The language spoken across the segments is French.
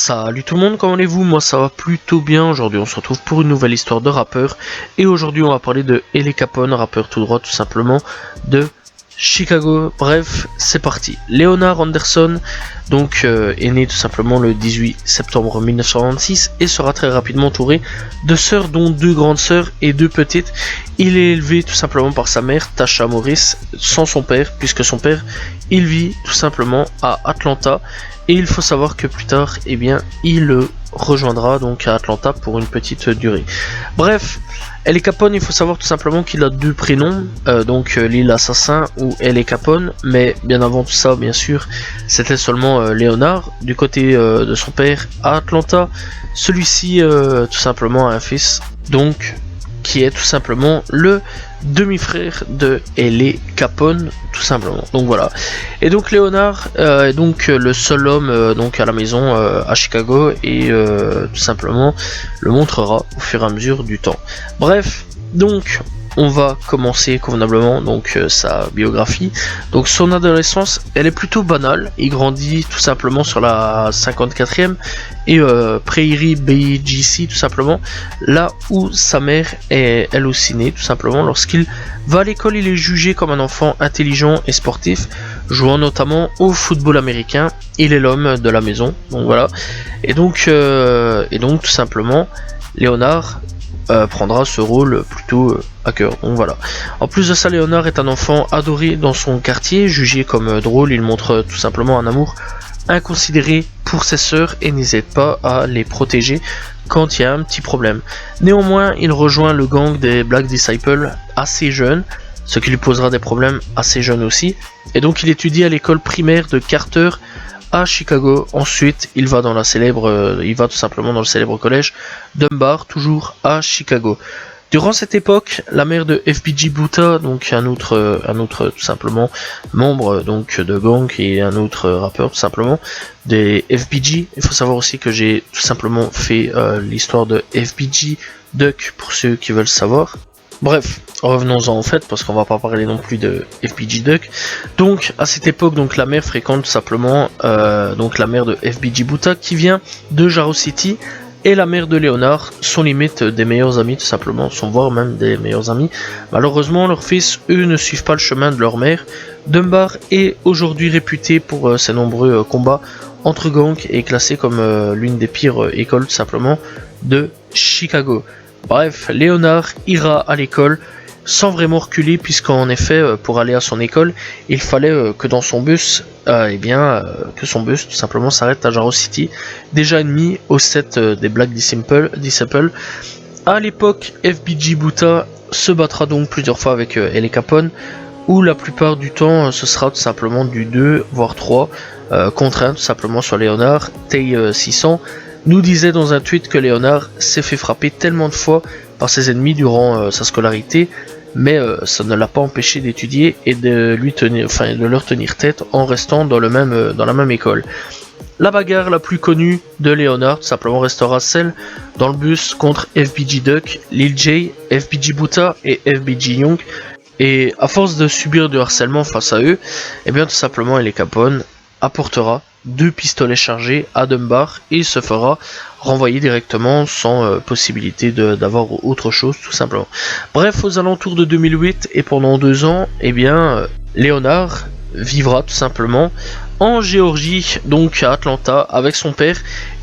Salut tout le monde, comment allez-vous? Moi ça va plutôt bien. Aujourd'hui on se retrouve pour une nouvelle histoire de rappeur. Et aujourd'hui on va parler de L.A. Capone, rappeur tout droit tout simplement de Chicago. Bref, c'est parti. Leonard Anderson donc est né tout simplement le 18 septembre 1926 et sera très rapidement entouré de sœurs, dont deux grandes sœurs et deux petites. Il est élevé tout simplement par sa mère Tasha Morris, sans son père, puisque son père il vit tout simplement à Atlanta. Et il faut savoir que plus tard, eh bien, il rejoindra donc à Atlanta pour une petite durée. Bref, L.A. Capone, il faut savoir tout simplement qu'il a deux prénoms, donc l'île Assassin ou L.A. Capone, mais bien avant tout ça, bien sûr, c'était seulement Léonard. Du côté de son père à Atlanta, celui-ci tout simplement a un fils, donc qui est tout simplement le demi-frère de L.A. Capone, tout simplement. Donc voilà. Et donc Léonard est donc le seul homme donc à la maison à Chicago et tout simplement le montrera au fur et à mesure du temps. Bref, donc on va commencer convenablement donc sa biographie. Donc son adolescence, elle est plutôt banale. Il grandit tout simplement sur la 54e et Prairie BGC tout simplement, là où sa mère est elle aussi née tout simplement. Lorsqu'il va à l'école, il est jugé comme un enfant intelligent et sportif, jouant notamment au football américain. Il est l'homme de la maison, donc voilà. Et donc tout simplement, Léonard prendra ce rôle plutôt à cœur. Donc voilà. En plus de ça, Léonard est un enfant adoré dans son quartier, jugé comme drôle. Il montre tout simplement un amour inconsidéré pour ses sœurs et n'hésite pas à les protéger quand il y a un petit problème. Néanmoins, il rejoint le gang des Black Disciples assez jeune, ce qui lui posera des problèmes assez jeune aussi. Et donc il étudie à l'école primaire de Carter à Chicago. Ensuite, il va tout simplement dans le célèbre collège Dunbar, toujours à Chicago. Durant cette époque, la mère de FBG Buddha, donc un autre tout simplement membre donc de gang et un autre rappeur tout simplement des FBG. Il faut savoir aussi que j'ai tout simplement fait l'histoire de FBG Duck pour ceux qui veulent savoir. Bref, revenons-en en fait, parce qu'on va pas parler non plus de FBG Duck. Donc, à cette époque, donc la mère fréquente tout simplement donc la mère de FBG Buddha qui vient de Jarrow City, et la mère de Léonard sont limite des meilleurs amis tout simplement, sont voire même des meilleurs amis. Malheureusement, leurs fils, eux, ne suivent pas le chemin de leur mère. Dunbar est aujourd'hui réputé pour ses nombreux combats entre gangs et est classé comme l'une des pires écoles tout simplement de Chicago. Bref, Léonard ira à l'école sans vraiment reculer, puisqu'en effet, pour aller à son école, il fallait que dans son bus, que son bus tout simplement s'arrête à Jarrow City, déjà ennemi au set des Black Disciples. À l'époque, FBG Buddha se battra donc plusieurs fois avec L.A. Capone, où la plupart du temps, ce sera tout simplement du 2 voire 3 contre 1 tout simplement sur Léonard. Tay600 nous disait dans un tweet que Léonard s'est fait frapper tellement de fois par ses ennemis durant sa scolarité, mais ça ne l'a pas empêché d'étudier et de leur tenir tête en restant dans la même école. La bagarre la plus connue de Léonard tout simplement restera celle dans le bus contre FBG Duck, Lil J, FBG Buddha et FBG Young. Et à force de subir du harcèlement face à eux, et bien tout simplement L.A. Capone apportera deux pistolets chargés à Dunbar et se fera renvoyer directement sans possibilité d'avoir autre chose tout simplement. Bref, aux alentours de 2008 et pendant 2 ans, eh bien Léonard vivra tout simplement en Géorgie, donc à Atlanta, avec son père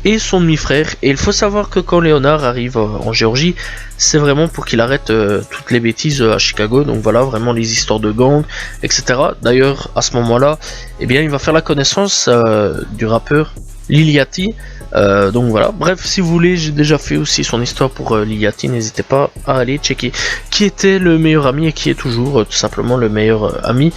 et son demi-frère. Et il faut savoir que quand Léonard arrive en Géorgie, c'est vraiment pour qu'il arrête toutes les bêtises à Chicago. Donc voilà, vraiment les histoires de gang, etc. D'ailleurs, à ce moment-là, eh bien, il va faire la connaissance du rappeur Lil Yachty. Donc voilà, bref, si vous voulez, j'ai déjà fait aussi son histoire pour Lil Yachty, n'hésitez pas à aller checker. Qui était le meilleur ami et qui est toujours tout simplement le meilleur ami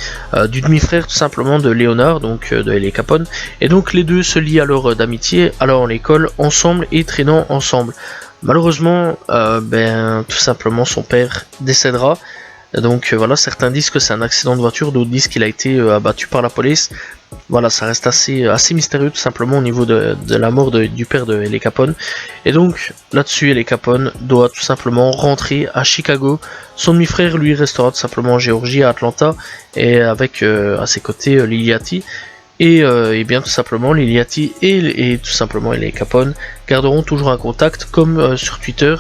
du demi-frère tout simplement de Léonard, donc de L.A. Capone. Et donc les deux se lient alors d'amitié, allant à l'école ensemble et traînant ensemble. Malheureusement, tout simplement son père décédera. Donc voilà, certains disent que c'est un accident de voiture, d'autres disent qu'il a été abattu par la police. Voilà, ça reste assez mystérieux tout simplement au niveau de la mort du père de L.A. Capone. Et donc là-dessus, L.A. Capone doit tout simplement rentrer à Chicago. Son demi-frère lui restera tout simplement en Géorgie, à Atlanta, et avec à ses côtés Lil Yachty. Et bien tout simplement Liliati et tout simplement LA Capone garderont toujours un contact comme sur Twitter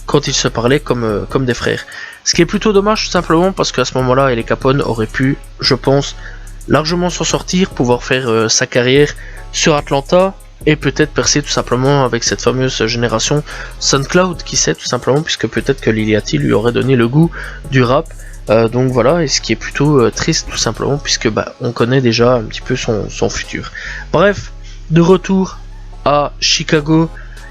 quand ils se parlaient comme des frères. Ce qui est plutôt dommage tout simplement parce qu'à ce moment-là LA Capone aurait pu, je pense, largement s'en sortir, pouvoir faire sa carrière sur Atlanta et peut-être percer tout simplement avec cette fameuse génération SoundCloud, qui sait tout simplement, puisque peut-être que Liliati lui aurait donné le goût du rap. Donc voilà, et ce qui est plutôt triste tout simplement, puisque on connaît déjà un petit peu son futur. Bref, de retour à Chicago,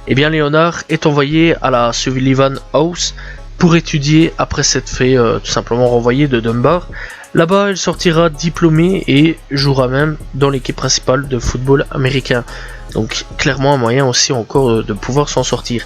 et bien Leonard est envoyé à la Sullivan House pour étudier après s'être fait tout simplement renvoyer de Dunbar. Là-bas, il sortira diplômé et jouera même dans l'équipe principale de football américain. Donc clairement un moyen aussi encore de pouvoir s'en sortir.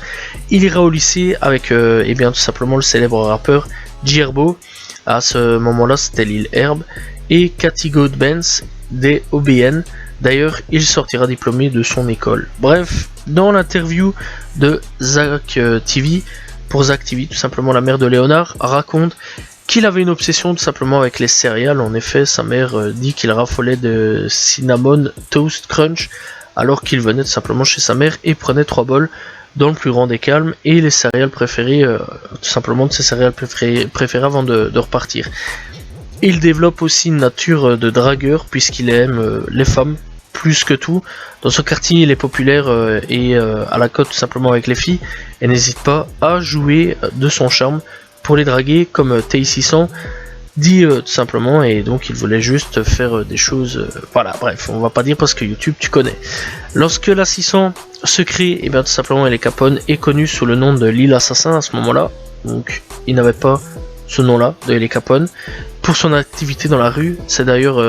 Il ira au lycée avec et bien tout simplement le célèbre rappeur G-Herbo. À ce moment-là, c'était Lil Herb et Cathy Gold-Benz des OBN. D'ailleurs, il sortira diplômé de son école. Bref, dans l'interview de Zach TV, pour Zach TV, tout simplement la mère de Léonard raconte qu'il avait une obsession tout simplement avec les céréales. En effet, sa mère dit qu'il raffolait de Cinnamon Toast Crunch alors qu'il venait tout simplement chez sa mère et prenait 3 bols dans le plus grand des calmes et les céréales préférées, tout simplement de ses céréales préférées avant de repartir. Il développe aussi une nature de dragueur puisqu'il aime les femmes plus que tout. Dans ce quartier, il est populaire et à la cote tout simplement avec les filles et n'hésite pas à jouer de son charme pour les draguer, comme TI600 dit tout simplement, et donc il voulait juste faire des choses, voilà, bref, on va pas dire parce que YouTube tu connais. Lorsque la 600 se crée, et bien tout simplement LA Capone est connu sous le nom de Lil Assassin à ce moment-là, donc il n'avait pas ce nom-là de LA Capone. Pour son activité dans la rue, c'est d'ailleurs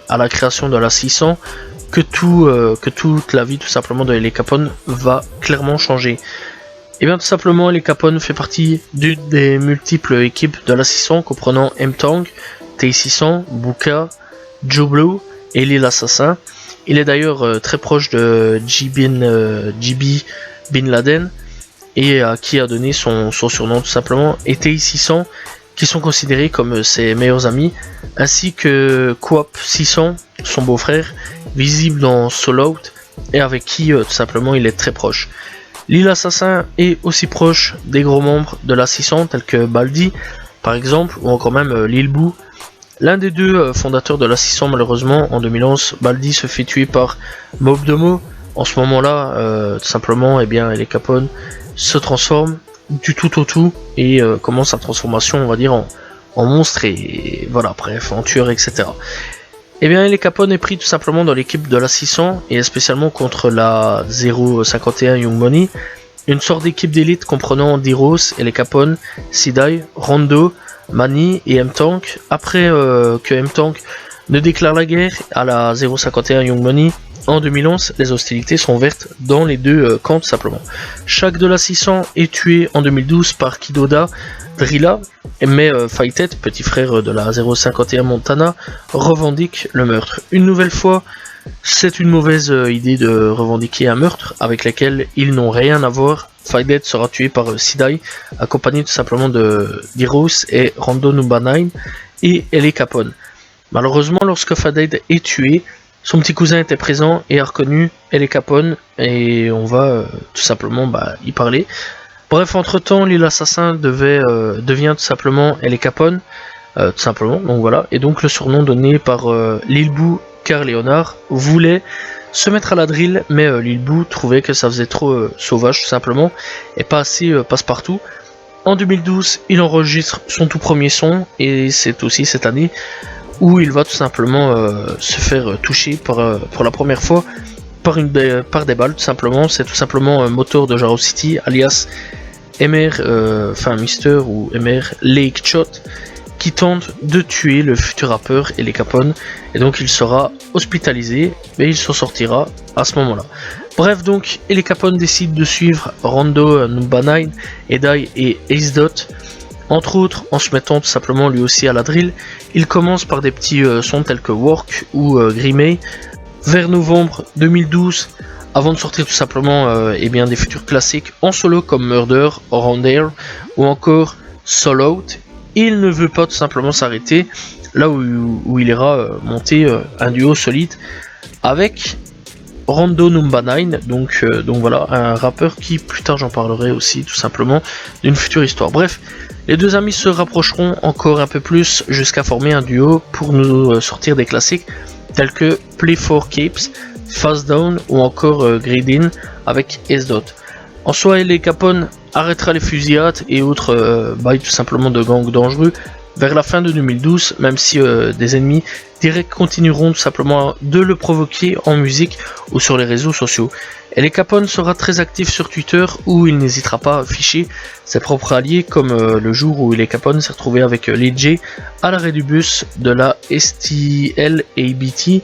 à la création de la 600 que toute la vie tout simplement de LA Capone va clairement changer. Et bien tout simplement, LA Capone fait partie d'une des multiples équipes de la 600 comprenant M-Tang, T600, Buka, Joe Blue et Lil Assassin. Il est d'ailleurs très proche de GB Bin Laden et à qui a donné son surnom tout simplement, et T600 qui sont considérés comme ses meilleurs amis, ainsi que Quap 600, son beau-frère, visible dans Soul Out et avec qui tout simplement il est très proche. Lil Assassin est aussi proche des gros membres de la 600 tels que Baldi par exemple, ou encore même Lil Boo. L'un des deux fondateurs de la 600 malheureusement en 2011, Baldi se fait tuer par Mob Demo. En ce moment là, tout simplement, et bien LA Capone se transforme du tout au tout et commence sa transformation on va dire en monstre et voilà, bref, en tueur, etc. Et bien LA Capone est pris tout simplement dans l'équipe de la 600 et spécialement contre la 051 Young Money, une sorte d'équipe d'élite comprenant D-Rose, LA Capone, Sidai, Rondo, Manny et M-Tank. Après que M-Tank ne déclare la guerre à la 051 Young Money, en 2011, les hostilités sont ouvertes dans les deux camps tout simplement. Chaque de la 600 est tué en 2012 par Kidoda Drilla, mais Fighthead, petit frère de la 051 Montana, revendique le meurtre. Une nouvelle fois, c'est une mauvaise idée de revendiquer un meurtre avec lequel ils n'ont rien à voir. Fighthead sera tué par Sidai, accompagné tout simplement de D-Rose et Rondo Number 9 et LA Capone. Malheureusement, lorsque Fighthead est tué, son petit cousin était présent et a reconnu LA Capone et on va tout simplement y parler. Bref, entre temps, Lil Assassin devient tout simplement LA Capone, tout simplement, donc voilà. Et donc le surnom donné par Lil Boo, car Léonard voulait se mettre à la drill, mais Lil Boo trouvait que ça faisait trop sauvage tout simplement, et pas assez passe-partout. En 2012, il enregistre son tout premier son, et c'est aussi cette année où il va tout simplement se faire toucher pour la première fois par des balles, tout simplement. C'est tout simplement un moteur de Jarrow City, alias MR, Mister ou MR Lake Shot, qui tente de tuer le futur rappeur LA Capone, et donc il sera hospitalisé, mais il s'en sortira à ce moment-là. Bref, donc LA Capone décide de suivre Rondo Number 9, Edai et Ace Dot, entre autres en se mettant tout simplement lui aussi à la drill. Il commence par des petits sons tels que Work ou Grimey. Vers novembre 2012, avant de sortir tout simplement des futurs classiques en solo comme Murder, Around There ou encore Soul Out, il ne veut pas tout simplement s'arrêter là où il ira monter un duo solide avec Rondo Number 9, donc voilà, un rappeur qui plus tard j'en parlerai aussi tout simplement d'une future histoire. Bref, les deux amis se rapprocheront encore un peu plus jusqu'à former un duo pour nous sortir des classiques tels que Play for Keeps, Fast Down ou encore Greed In avec S-Dot. En soi, LA Capone arrêtera les fusillades et autres bails tout simplement de gangs dangereux vers la fin de 2012, même si des ennemis directs continueront tout simplement de le provoquer en musique ou sur les réseaux sociaux. LA Capone sera très actif sur Twitter où il n'hésitera pas à afficher ses propres alliés, comme le jour où LA Capone s'est retrouvé avec Lil J à l'arrêt du bus de la STL ABT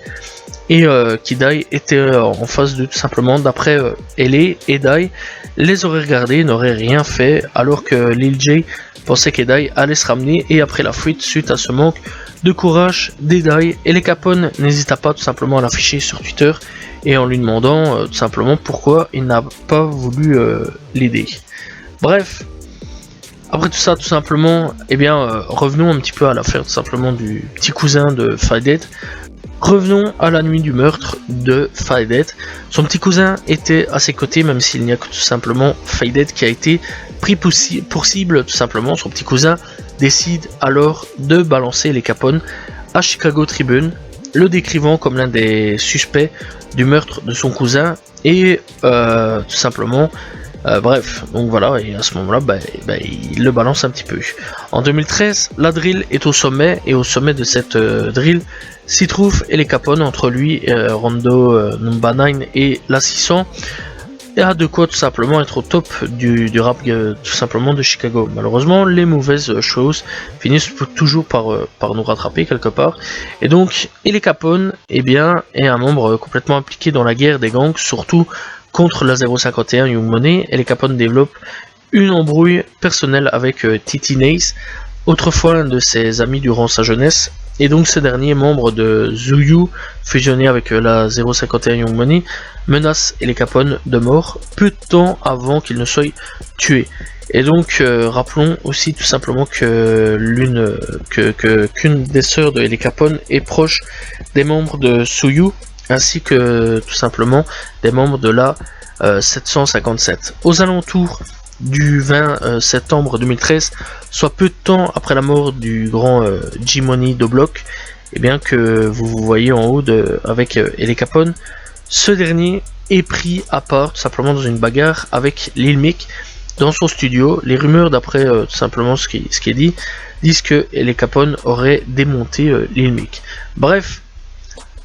et Kidai était en face de tout simplement, d'après LA et Dai les aurait regardés, n'aurait rien fait, alors que Lil J pensait qu'Edai allait se ramener, et après la fuite suite à ce manque de courage d'Edai, LA Capone n'hésita pas tout simplement à l'afficher sur Twitter et en lui demandant tout simplement pourquoi il n'a pas voulu l'aider. Bref, après tout ça tout simplement, revenons un petit peu à l'affaire tout simplement du petit cousin de Faded. Revenons à la nuit du meurtre de Faded. Son petit cousin était à ses côtés, même s'il n'y a que tout simplement Faded qui a été pris pour cible. Tout simplement, son petit cousin décide alors de balancer LA Capone à Chicago Tribune, le décrivant comme l'un des suspects du meurtre de son cousin et tout simplement bref, donc voilà, et à ce moment là il le balance un petit peu. En 2013, la drill est au sommet, et au sommet de cette drill s'y trouve LA Capone, entre lui, Rondo Number 9 et la 600, et a de quoi tout simplement être au top du rap tout simplement de Chicago. Malheureusement, les mauvaises choses finissent toujours par nous rattraper quelque part, et donc LA Capone est un membre complètement impliqué dans la guerre des gangs, surtout contre la 051 Young Money. LA Capone développe une embrouille personnelle avec Titi Nace, autrefois l'un de ses amis durant sa jeunesse, et donc ce dernier, membre de Zuyu, fusionné avec la 051 Young Money, menace LA Capone de mort peu de temps avant qu'il ne soit tué. Et donc rappelons aussi tout simplement que qu'une des sœurs de LA Capone est proche des membres de Zuyu, ainsi que tout simplement des membres de la 757. Aux alentours du 20 septembre 2013, soit peu de temps après la mort du grand G-Money de Block, et bien que vous voyez en haut avec LA Capone, ce dernier est pris à part tout simplement dans une bagarre avec Lil Mick dans son studio. Les rumeurs, d'après tout simplement ce qui est dit, disent que LA Capone aurait démonté Lil Mick. Bref,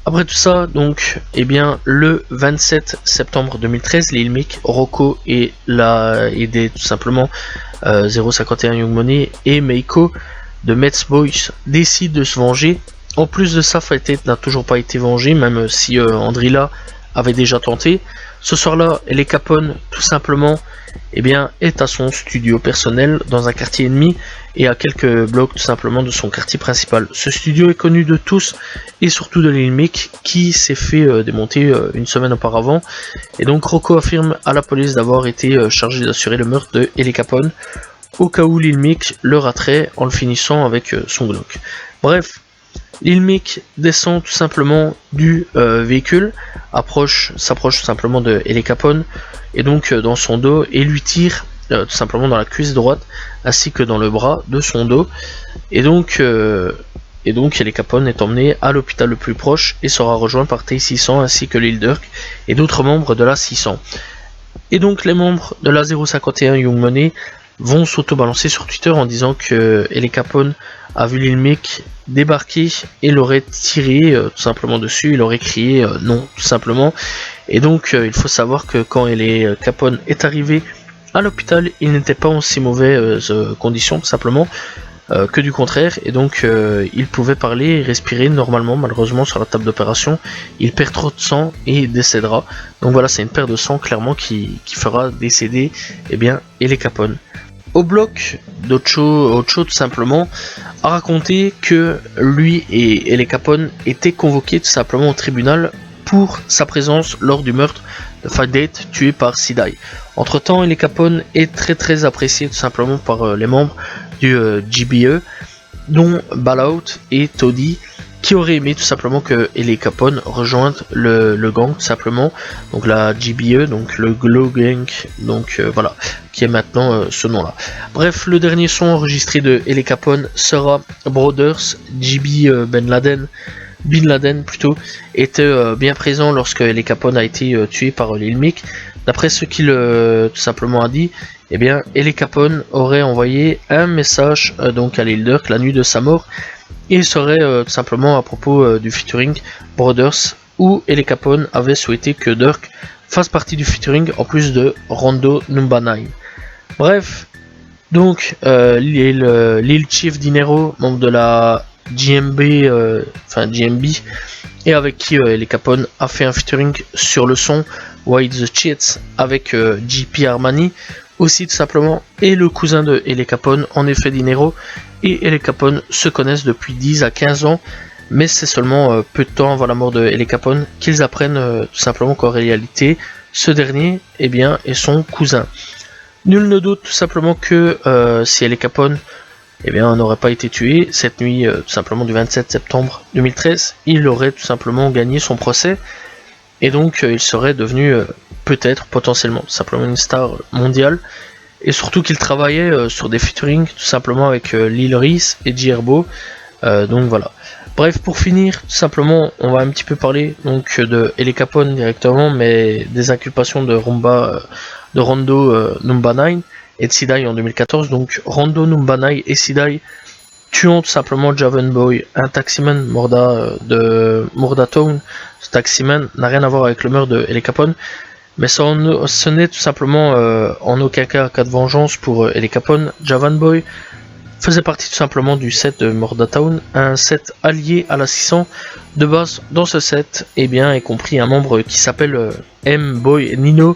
après tout ça, donc, le 27 septembre 2013, Lil Mick, Rocco et tout simplement 051 Young Money et Meiko de Mets Boys décident de se venger. En plus de ça, Faded n'a toujours pas été vengé, même si Andrilla avait déjà tenté. Ce soir-là, LA Capone, tout simplement, est à son studio personnel dans un quartier ennemi et à quelques blocs tout simplement de son quartier principal. Ce studio est connu de tous et surtout de Lil Mick, qui s'est fait démonter une semaine auparavant, et donc Rocco affirme à la police d'avoir été chargé d'assurer le meurtre de LA Capone au cas où Lil Mick le raterait en le finissant avec son Glock. Bref, Lil Mick descend tout simplement du véhicule, s'approche tout simplement de LA Capone, et donc dans son dos, et lui tire tout simplement dans la cuisse droite ainsi que dans le bras de son dos, et donc LA Capone est emmené à l'hôpital le plus proche et sera rejoint par T600 ainsi que Lil Durk et d'autres membres de la 600. Et donc les membres de la 051 Young Money vont s'auto-balancer sur Twitter en disant que LA Capone a vu Lil Mick débarquer et l'aurait tiré tout simplement dessus, il aurait crié non tout simplement. Et donc il faut savoir que quand LA Capone est arrivé à l'hôpital, il n'était pas en si mauvaises conditions tout simplement que du contraire, et donc il pouvait parler et respirer normalement. Malheureusement sur la table d'opération il perd trop de sang et décédera. Donc voilà, c'est une perte de sang clairement qui fera décéder LA Capone. Au bloc, Ocho tout simplement a raconté que lui et LA Capone étaient convoqués tout simplement au tribunal pour sa présence lors du meurtre de Faded tué par Sidai. Entre temps, LA Capone est très apprécié tout simplement par les membres du GBE, dont Ballout et Toddy, qui aurait aimé tout simplement que LA Capone rejoigne le gang tout simplement, donc la GBE, donc le Glow Gang, donc voilà, qui est maintenant ce nom là. Bref, le dernier son enregistré de LA Capone sera Brothers. Bin Laden plutôt, était bien présent lorsque LA Capone a été tué par Lil Mick. D'après ce qu'il tout simplement a dit, eh bien LA Capone aurait envoyé un message donc à Lil Durk la nuit de sa mort, et il serait tout simplement à propos du featuring Brothers, où LA Capone avait souhaité que Durk fasse partie du featuring en plus de Rondo Number 9. Bref, donc Lil Chief Dinero, membre de la GMB, et avec qui LA Capone a fait un featuring sur le son Why the Cheats avec JP Armani aussi tout simplement, et le cousin de LA Capone, en effet Dinero, et LA Capone se connaissent depuis 10 à 15 ans, mais c'est seulement peu de temps avant la mort de LA Capone qu'ils apprennent tout simplement qu'en réalité ce dernier eh bien, est son cousin. Nul ne doute tout simplement que si LA Capone eh bien, n'aurait pas été tué cette nuit tout simplement du 27 septembre 2013, il aurait tout simplement gagné son procès, et donc il serait devenu peut-être potentiellement simplement une star mondiale, et surtout qu'il travaillait sur des featuring tout simplement avec Lil Reese et G-Herbo, donc voilà. Bref, pour finir, tout simplement, on va un petit peu parler donc de LA Capone directement, mais des inculpations de Rondo Number 9 et de Sidai en 2014. Donc Rondo Number 9 et Sidai tuant tout simplement Javan Boy, un taximan de Murda Town. Ce taximan n'a rien à voir avec le meurtre de LA Capone, mais ce n'est tout simplement en aucun cas de vengeance pour LA Capone. Javan Boy faisait partie tout simplement du set de Murda Town, un set allié à la 600. De base, dans ce set, eh bien, est compris un membre qui s'appelle M-Boy Nino,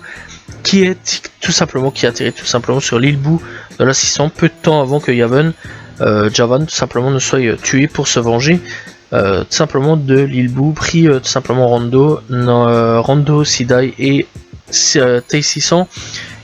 qui a atterri tout simplement sur l'île Boo de la 600 peu de temps avant que Javan tout simplement ne soit tué pour se venger tout simplement de l'île Boo, pris tout simplement Rondo, Sidai et T600,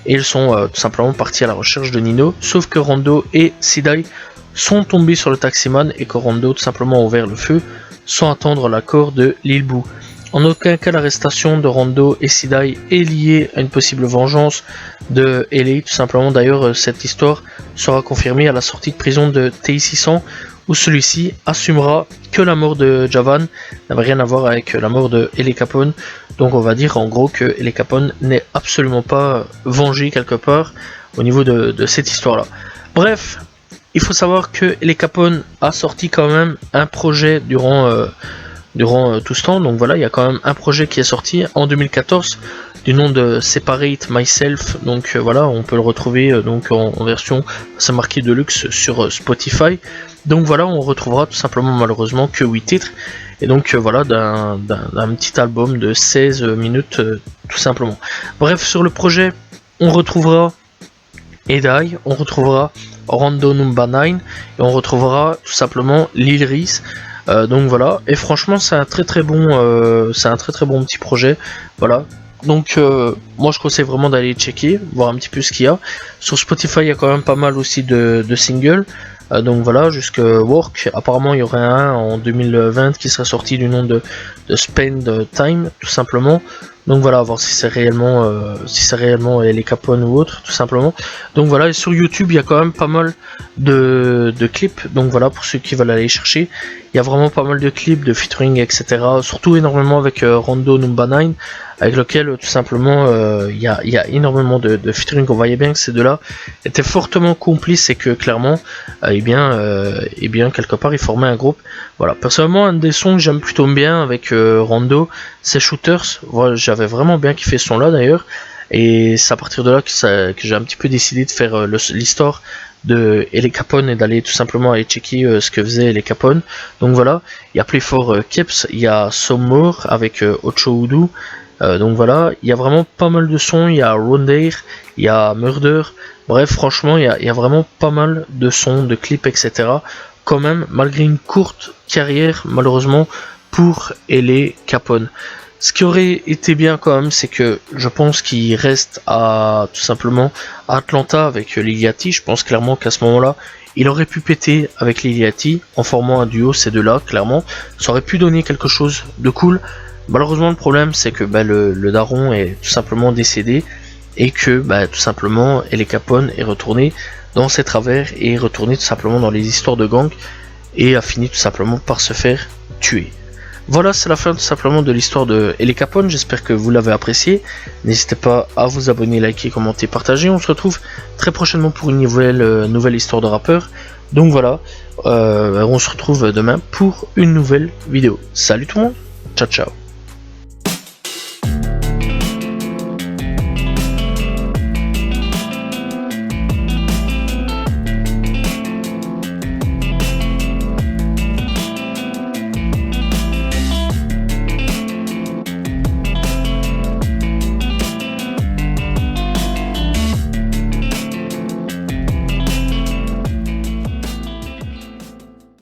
et ils sont tout simplement partis à la recherche de Nino, sauf que Rondo et Sidai sont tombés sur le taximan et que Rondo tout simplement a ouvert le feu sans attendre l'accord de Lil Boo. En aucun cas l'arrestation de Rondo et Sidai est liée à une possible vengeance de LA, tout simplement. D'ailleurs, cette histoire sera confirmée à la sortie de prison de T600, où celui-ci assumera que la mort de Javan n'avait rien à voir avec la mort de LA Capone. Donc on va dire en gros que LA Capone n'est absolument pas vengé quelque part au niveau de cette histoire-là. Bref, il faut savoir que LA Capone a sorti quand même un projet durant tout ce temps. Donc voilà, il y a quand même un projet qui est sorti en 2014 du nom de Separate Myself. Donc voilà, on peut le retrouver donc en version, c'est marqué Deluxe sur Spotify. Donc voilà, on retrouvera tout simplement malheureusement que 8 titres. Et donc voilà, d'un petit album de 16 minutes tout simplement. Bref, sur le projet, on retrouvera Edai, on retrouvera Rondo Number 9 et on retrouvera tout simplement Lil Reese. Donc voilà, et franchement c'est un très très bon petit projet. Voilà. Donc moi je conseille vraiment d'aller checker, voir un petit peu ce qu'il y a. Sur Spotify il y a quand même pas mal aussi de singles. Donc voilà, jusque Work, apparemment il y aurait un en 2020 qui sera sorti du nom de Spend Time, tout simplement. Donc voilà, voir si c'est réellement LA Capone ou autre, tout simplement. Donc voilà, et sur YouTube il y a quand même pas mal de clips. Donc voilà, pour ceux qui veulent aller chercher, il y a vraiment pas mal de clips, de featuring, etc. Surtout énormément avec Rondo Number 9, avec lequel tout simplement il y a énormément de featuring. On voyait bien que ces deux-là étaient fortement complices et que clairement, eh bien quelque part ils formaient un groupe. Voilà, personnellement un des sons que j'aime plutôt bien avec Rondo, c'est Shooters. Voilà, j'avais vraiment bien kiffé ce son-là d'ailleurs, et c'est à partir de là que j'ai un petit peu décidé de faire l'histoire de LA Capone et d'aller tout simplement aller checker ce que faisait LA Capone. Donc voilà, il y a Play for Keps, il y a Some More avec Ocho Udu. Donc voilà, il y a vraiment pas mal de sons, il y a Rondair, il y a Murder, bref franchement il y a vraiment pas mal de sons, de clips, etc. Quand même, malgré une courte carrière malheureusement pour LA Capone. Ce qui aurait été bien quand même, c'est que je pense qu'il reste à tout simplement à Atlanta avec Liliati. Je pense clairement qu'à ce moment-là, il aurait pu péter avec Liliati en formant un duo, ces deux-là, clairement. Ça aurait pu donner quelque chose de cool. Malheureusement, le problème, c'est que le daron est tout simplement décédé et que tout simplement, L.A. Capone est retourné dans ses travers et est retourné tout simplement dans les histoires de gang et a fini tout simplement par se faire tuer. Voilà, c'est la fin tout simplement de l'histoire de L.A. Capone, j'espère que vous l'avez apprécié. N'hésitez pas à vous abonner, liker, commenter, partager. On se retrouve très prochainement pour une nouvelle histoire de rappeur. Donc voilà, on se retrouve demain pour une nouvelle vidéo. Salut tout le monde, ciao ciao.